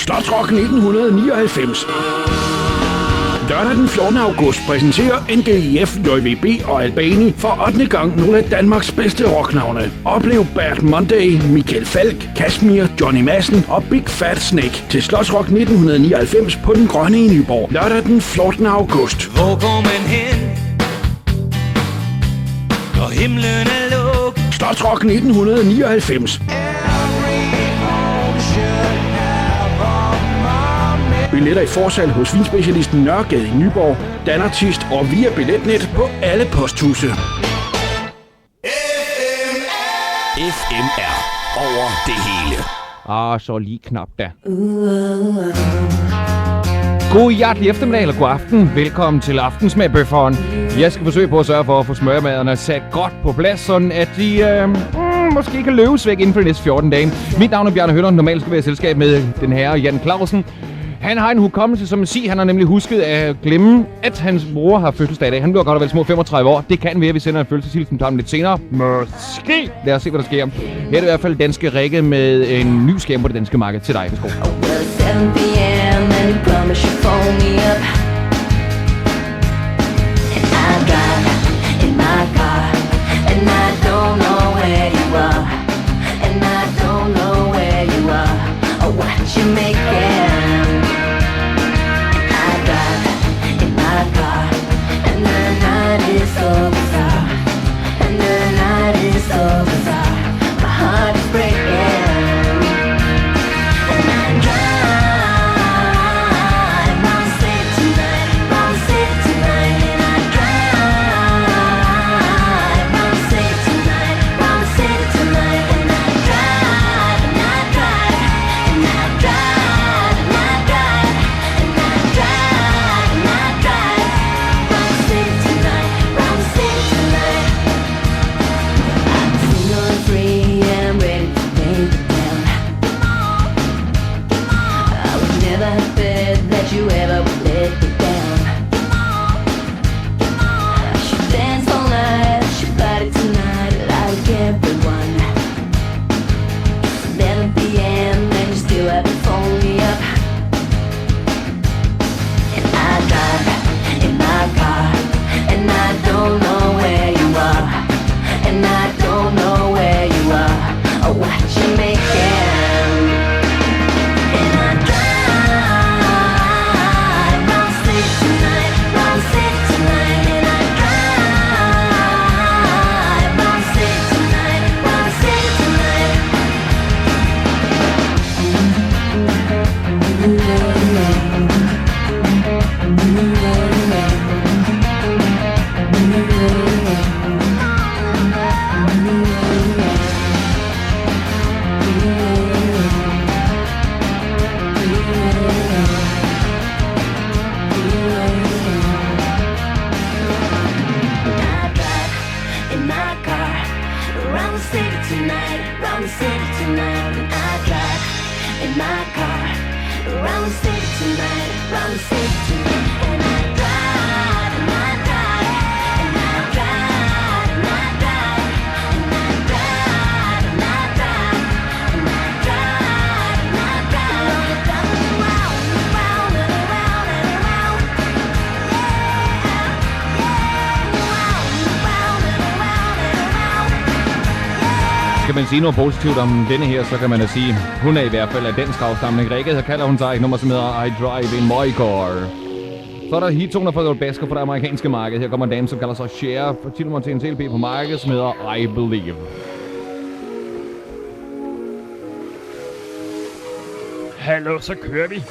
Slotsrock 1999. Lørdag den 14. august præsenterer NGIF, JVB og Albani for 8. gang nogle af Danmarks bedste rocknavne. Oplev Bad Monday, Michael Falk, Kashmir, Johnny Madsen og Big Fat Snake til Slotsrock 1999 på Den Grønne i Nyborg. Lørdag den 14. august. Hvor går man hen, når himlen er lukket? Slotsrock 1999. Billetter i forsalg hos vinspecialisten Nørregade i Nyborg, Danartist og via billetnet på alle posthuse. FMR over det hele. Så lige knap da. God hjertelig eftermiddag eller god aften. Velkommen til Aftensmagbøfferen. Jeg skal forsøge på at sørge for at få smørmaderne sat godt på plads, sådan at de måske kan løbes væk inden for de næste 14 dage. Mit navn er Bjarne Høller. Normalt skal vi have selskab med den herre Jan Clausen. Han har en hukommelse som en sig. Han har nemlig husket at glemme, at hans bror har fødselsdag i dag. Han bliver godt og vel små 35 år. Det kan være, at vi sender en fødselsdagshilsen til ham lidt senere. Måske. Lad os se, hvad der sker. Her er det i hvert fald danske Rikke med en ny skærm på det danske marked til dig. Værsgo. Skal man sige noget positivt om denne her, så kan man da sige, hun er i hvert fald af dansk afstamning. Rikke, så kalder hun sig et nummer, som hedder I Drive in My Car. Så er der hittoner fra The Basker på det amerikanske marked. Her kommer en dame, som kalder sig Cher, for titelnummer til en CLP på markedet, som hedder I Believe. Hallo, så kører vi.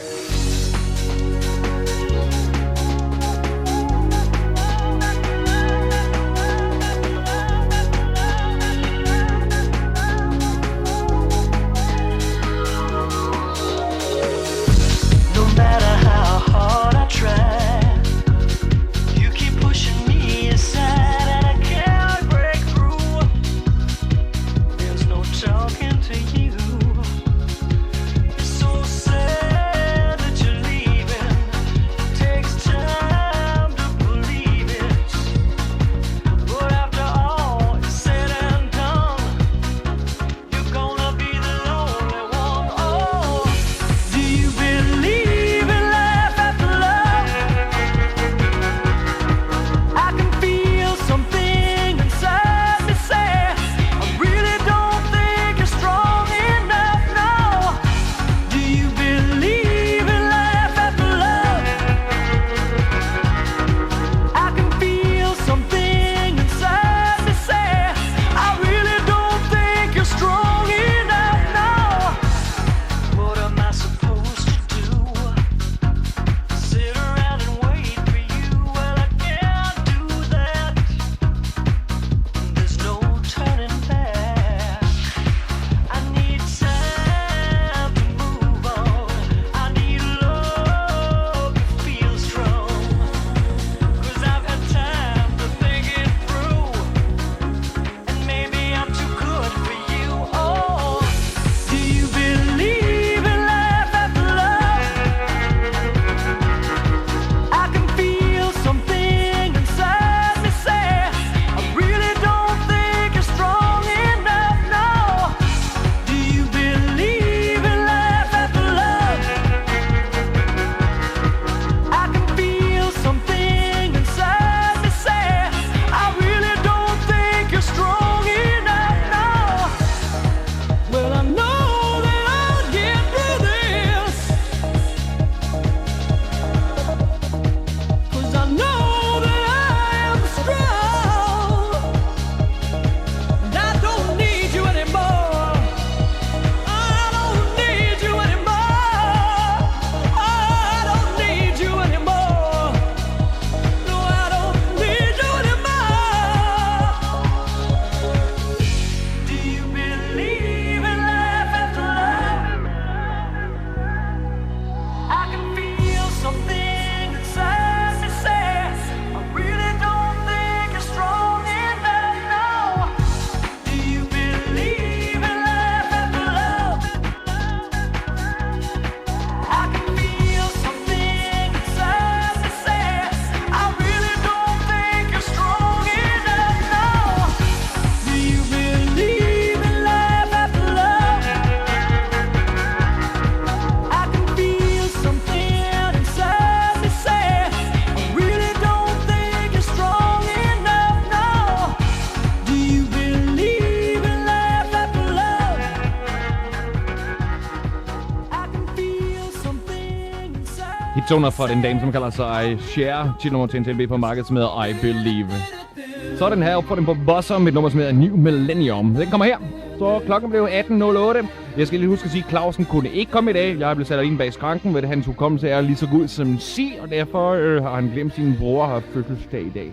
Talking to you, it's so sad that toner fra den dame, som kalder sig Cher. Til nummer til en TLB på markedet, som hedder I Believe. Så er den her på den på Bossom, et nummer, som hedder New Millennium. Den kommer her. Så klokken blev 18.08. Jeg skal lige huske at sige, at Clausen kunne ikke komme i dag. Jeg er blevet sat ind bag skranken, ved det hans hukommelse er lige så god som sig, og derfor har han glemt sin bror og har fødselsdag i dag.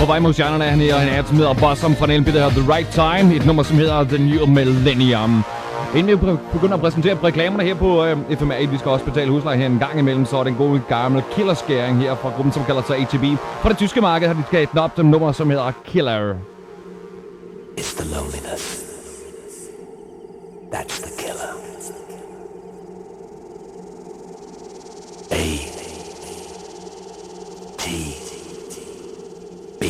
På vej mod stjernerne er han her, en som hedder Bossom fra en LP, der hedder The Right Time. Et nummer, som hedder The New Millennium. Inden vi begynder at præsentere reklamerne her på FMA, vi skal også betale husleje her en gang imellem, så er den gode gamle killerskæring her fra gruppen, som kalder sig ATB. Fra det tyske marked har de skabt op dem nummer, som hedder Killer. It's the loneliness. That's the killer. A T B.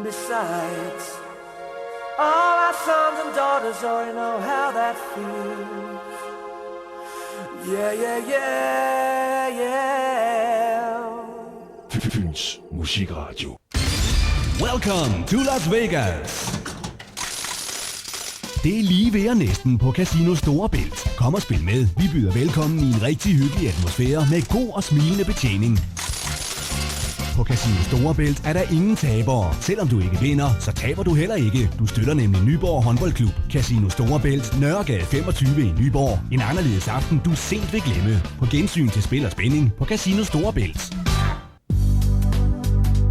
besides, all our sons and daughters already know how that feels. Yeah, yeah, yeah, yeah. Fyns Musikradio. Welcome to Las Vegas. Det er lige ved og næsten på Casino Storebælt. Kom og spil med. Vi byder velkommen i en rigtig hyggelig atmosfære med god og smilende betjening. På Casino Storebælt er der ingen tabere. Selvom du ikke vinder, så taber du heller ikke. Du støtter nemlig Nyborg Håndboldklub. Casino Storebælt, Nørregade 25 i Nyborg. En anderledes aften, du sent vil glemme. På gensyn til spil og spænding på Casino Storebælt.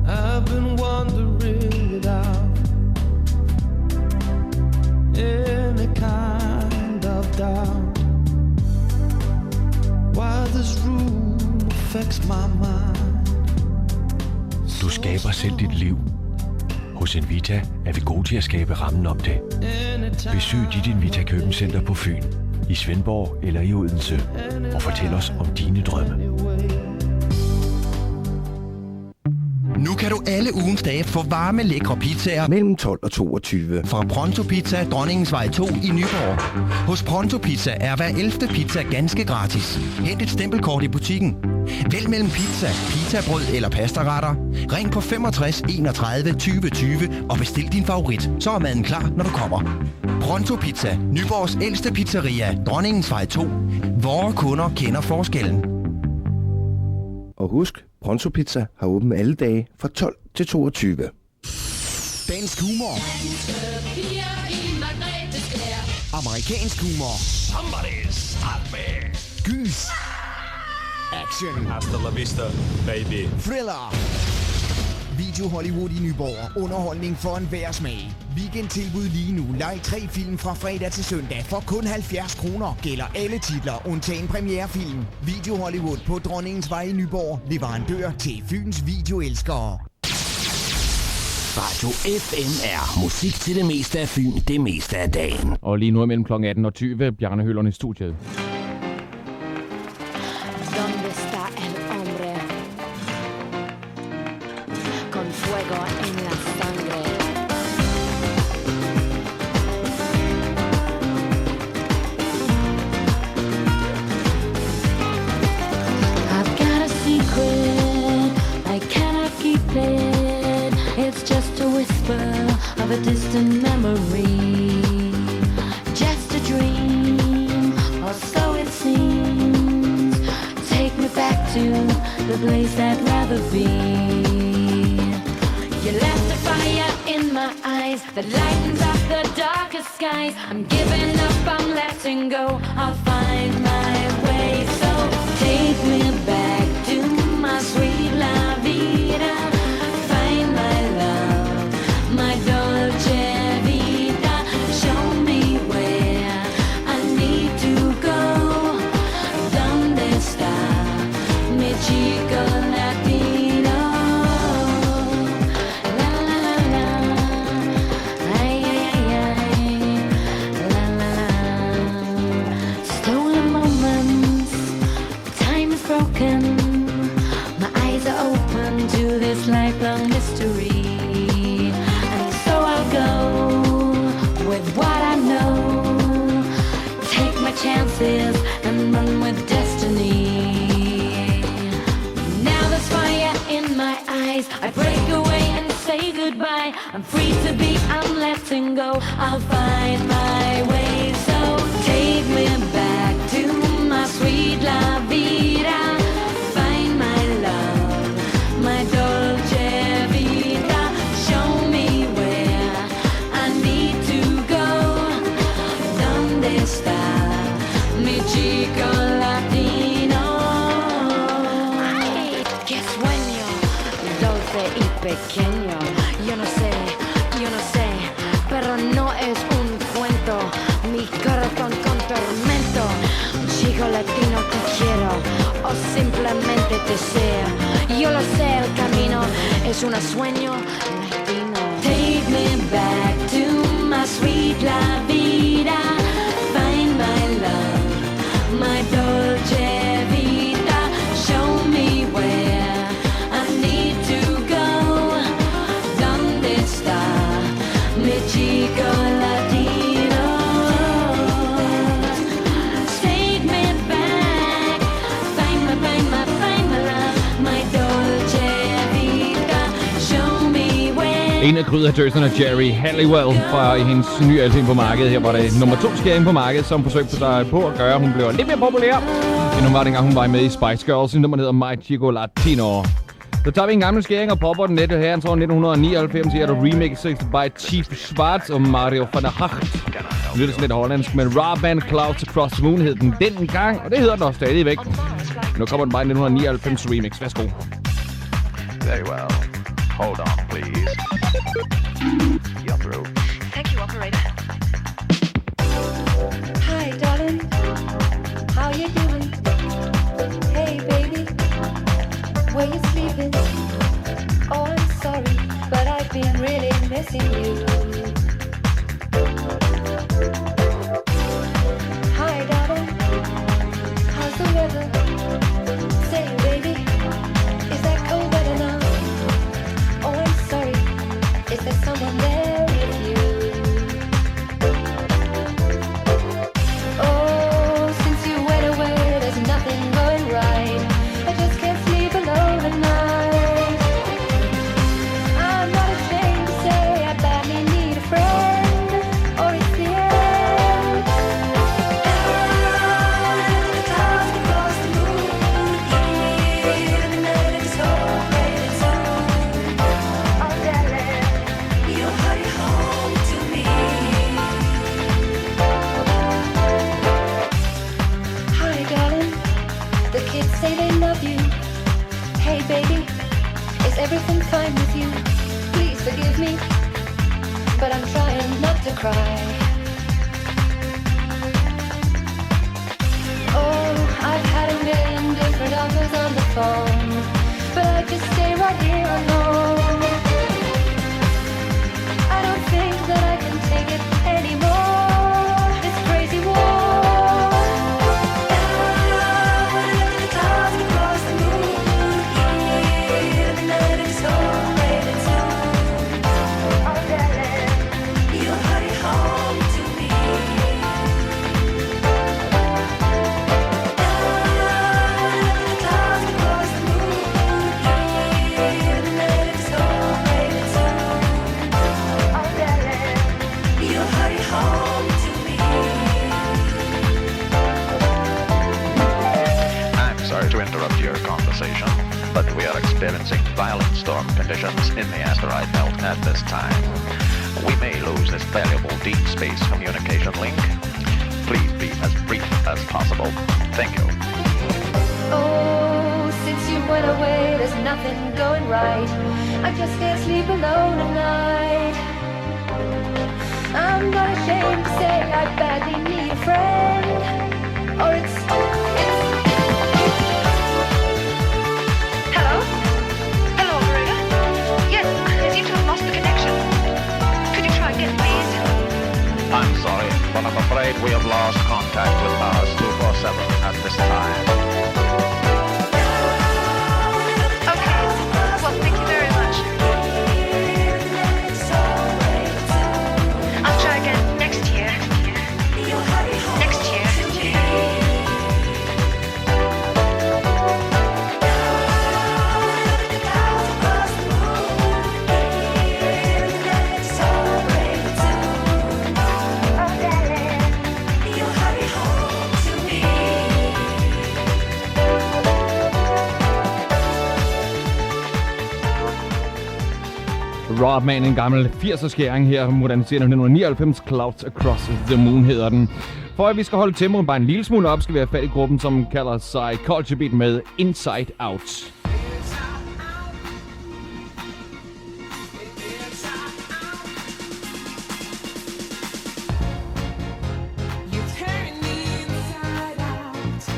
I've been wondering without any kind of doubt why this room affects my mind. Du skaber selv dit liv. Hos Invita er vi gode til at skabe rammen om det. Besøg dit Invita Købecenter på Fyn, i Svendborg eller i Odense, og fortæl os om dine drømme. Nu kan du alle ugens dage få varme, lækre pizzaer mellem 12 og 22. Fra Pronto Pizza, Dronningens 2 i Nyborg. Hos Pronto Pizza er hver 11. pizza ganske gratis. Hent et stempelkort i butikken. Vælg mellem pizza, pizzabrød eller pastaretter. Ring på 65 31 20 20 og bestil din favorit. Så er maden klar, når du kommer. Pronto Pizza, Nyborgs ældste pizzeria, Dronningens 2. Vore kunder kender forskellen. Og husk, Pronto Pizza har åbent alle dage fra 12 til 22. Dansk humor. Amerikansk humor. Somebody's hot man. Gys. Action. Hasta la vista, baby. Thriller. Video Hollywood i Nyborg. Underholdning for enhver smag. Weekendtilbud lige nu. Leg 3 film fra fredag til søndag for kun 70 kroner. Gælder alle titler, undtagen premierefilm. Video Hollywood på Dronningens i Nyborg. Leverandør til Fyns videoelskere. Radio FMR. Musik til det meste af Fyn, det meste af dagen. Og lige nu er mellem kl. 18 og 20. Bjarne Høllerne i studiet. ¿Dónde está el hombre? Con fuego en la sangre. I've got a secret, I cannot keep it. It's just a whisper of a distant memory. Just a dream, or so it seems. Take me back to the place I'd rather be. You left a fire in my eyes that lightens up the darkest skies. I'm giving up, I'm letting go. I'll find my way. So take me back to my sweet la vida. Find my love, my dolce vita. Show me where I need to go. ¿Dónde está mi chico latino? La la la la, ay ay ay ay, la la la. Stolen moments, time is broken. My eyes are open to this lifelong mystery, and so I'll go with what I know. Take my chances and run with destiny. Now there's fire in my eyes. I break away and say goodbye. I'm free to be, I'm letting go. I'll find my way. So take me back to my sweet la vida. Find my love, my dolce vita. Show me where I need to go. ¿Dónde está mi chico latino? Ay, qué sueño dulce y pequeño. Yo no sé, pero no es un cuento. Mi corazón con tormento. Un chico latino te quiero o simplemente te deseo. Yo lo sé, el camino es un sueño latino. Take me back to my sweet la vida. Find my love, my dolce vita. Show me where I need to go. ¿Dónde está En af kryddertøserne, Jerry Halliwell, fra hendes nye album på markedet. Her var det nummer 2 skæring på markedet, som forsøgte sig på at gøre, hun blev lidt mere populær, end hun var dengang hun var med i Spice Girls. Nummer hedder My Chico Latino. Så tager vi en gammel skæring og popper den lidt her. Han tror 1999 her er der remixes by Chief Schwartz og Mario van der Hacht. Det lyder sådan lidt hollandsk, men Raw Band Clouds Across the Moon hed den dengang, og det hedder den også stadigvæk. Nu kommer den bare i 1999 remix. Værsgo. Very well. Hold on, please. You're through. Thank you, operator. Hi, darling. How you doing? Hey, baby. Where you sleeping? Oh, I'm sorry, but I've been really missing you. Hi, darling. How's the weather? Say, baby, is that cold weather now? Oh, I'm sorry. Is there someone there with you? Oh, since you went away, there's nothing going right. I just can't sleep alone at night. I'm not ashamed to say I badly need a friend, or it's the end. The clouds across the moon, yeah, the night is already soon. Oh, darling, you'll hurry home to me. Hi, darling. The kids say they love you. Hey, baby, is everything fine with you? Please forgive me, but I'm trying not to cry. Oh, I've had a million different offers on the phone, but I just stay right here alone. I don't think that I can take it anymore, this crazy war. The clouds across the moon, yeah, the night is already soon. Oh, darling, you'll hurry home to me. The clouds across the moon, yeah, the night is already soon. Oh, darling, you'll hurry home to me. I'm sorry to interrupt your conversation, but we are experiencing violent storm conditions in the asteroid belt at this time. We may lose this valuable deep space communication link. Please be as brief as possible. Thank you. Oh, since you went away, there's nothing going right. I just can't sleep alone at night. I'm not ashamed to say I badly need a friend, or it's Hello? Hello, operator? Yes, I seem to have lost the connection. Could you try again, please? I'm sorry, but I'm afraid we have lost contact with Mars 247 at this time. Okay. Well, thank you very much. I'll try again next year. Next year. Rodman, en gammel 80'er skæring her, moderniseret 1999, Clouds Across the Moon hedder den. For at vi skal holde tempoet bare en lille smule op, skal vi have fat i gruppen, som kalder sig Culture Beat med Inside Out. You turn me inside out.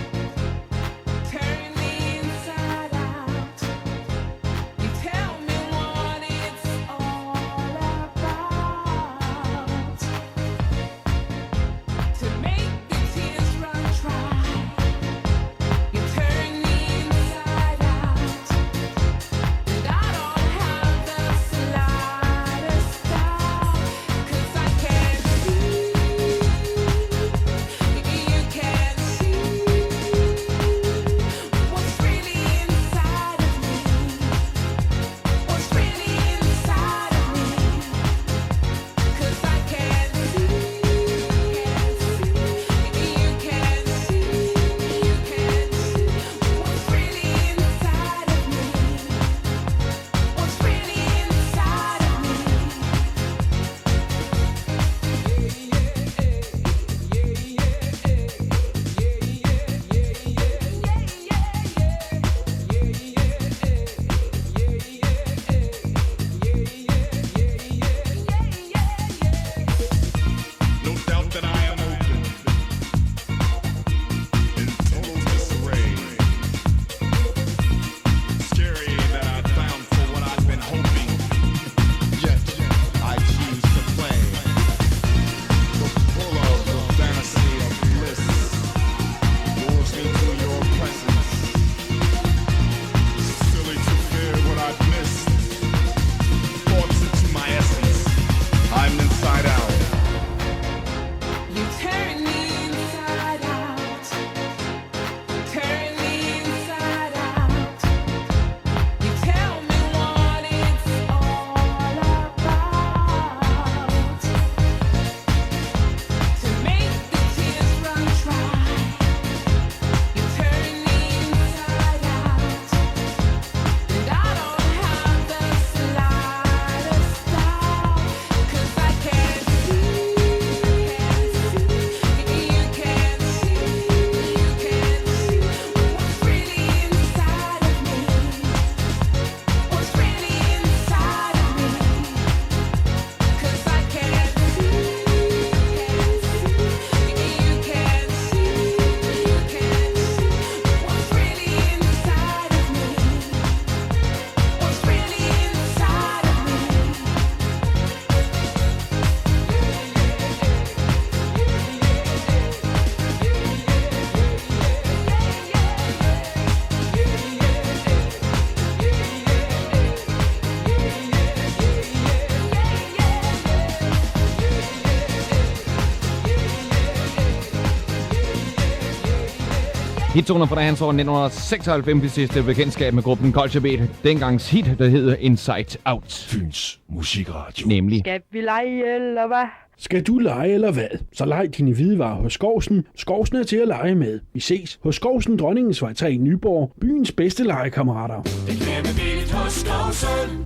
Hittoner fra hans år 1996 i sidste bekendtskab med gruppen Culture Beat. Dengangs hit, der hedder Inside Out. Fyns Musikradio. Nemlig. Skal vi lege, eller hvad? Skal du lege eller hvad? Så leg dine hvidevarer hos Skovsen. Skovsen er til at lege med. Vi ses hos Skovsen Dronningens Vej 3 i Nyborg. Byens bedste legekammerater. Bekvemme billigt hos Skovsen.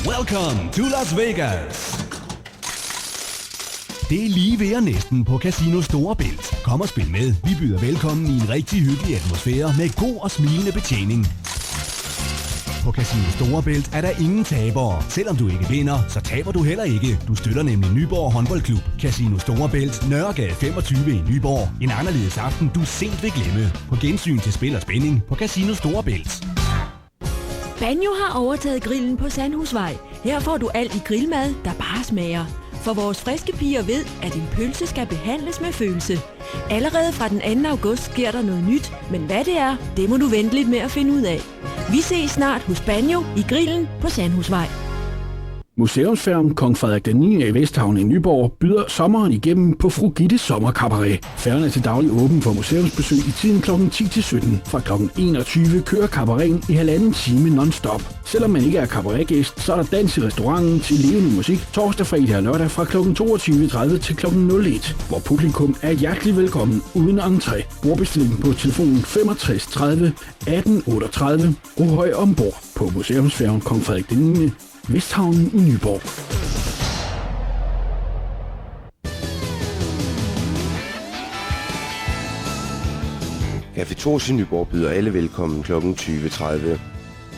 Welcome to Las Vegas. Det er lige ved og næsten på Casino Storebælt. Kom og spil med. Vi byder velkommen i en rigtig hyggelig atmosfære med god og smilende betjening. På Casino Storebælt er der ingen tabere. Selvom du ikke vinder, så taber du heller ikke. Du støtter nemlig Nyborg Håndboldklub. Casino Storebælt, Nørregade 25 i Nyborg. En anderledes aften, du sent vil glemme. På gensyn til spil og spænding på Casino Storebælt. Banjo har overtaget grillen på Sandhusvej. Her får du alt i grillmad, der bare smager. For vores friske piger ved, at en pølse skal behandles med følelse. Allerede fra den 2. august sker der noget nyt, men hvad det er, det må du vente lidt med at finde ud af. Vi ses snart hos Banjo i grillen på Sandhusvej. Museumsfærgen Kong Frederik den 9. i Vesthavn i Nyborg byder sommeren igennem på Fru Gittes sommerkabaret. Færgen er til daglig åben for museumsbesøg i tiden kl. 10-17. Fra kl. 21 kører kabareten i 1,5 time non-stop. Selvom man ikke er kabaretgæst, så er der dans i restauranten til levende musik torsdag, fredag og lørdag fra kl. 22.30 til kl. 01, hvor publikum er hjertelig velkommen uden entré. Bordbestilling på telefonen 65 30 18 38. Rohøj ombord på Museumsfærgen Kong Frederik den 9. Vesthavnen i Nyborg. Café Tors i Nyborg byder alle velkommen kl. 20.30.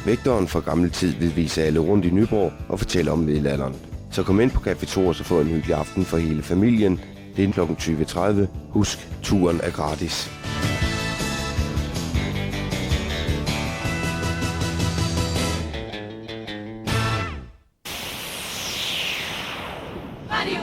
Vægteren fra gammel tid vil vise alle rundt i Nyborg og fortælle om middelalderen. Så kom ind på Café Tors og få en hyggelig aften for hele familien. Det er kl. 20.30. Husk, turen er gratis. Radio